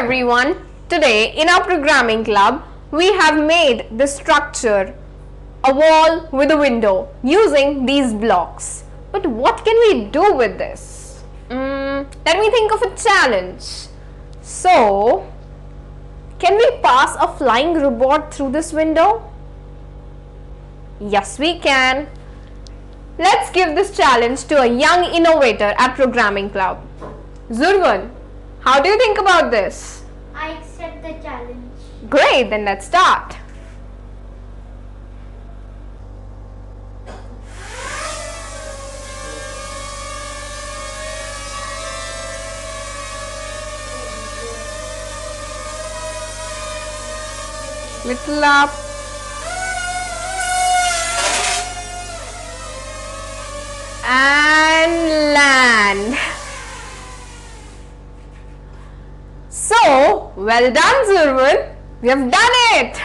everyone. Today in our programming club, we have made this structure, a wall with a window, using these blocks. But what can we do with this? Let me think of a challenge. So, can we pass a flying robot through this window? Yes, we can. Let's give this challenge to a young innovator at Programming Club. Zurvan, how do you think about this? I accept the challenge. Great, then let's start. Little up. And land. So, well done Zurvan, we have done it.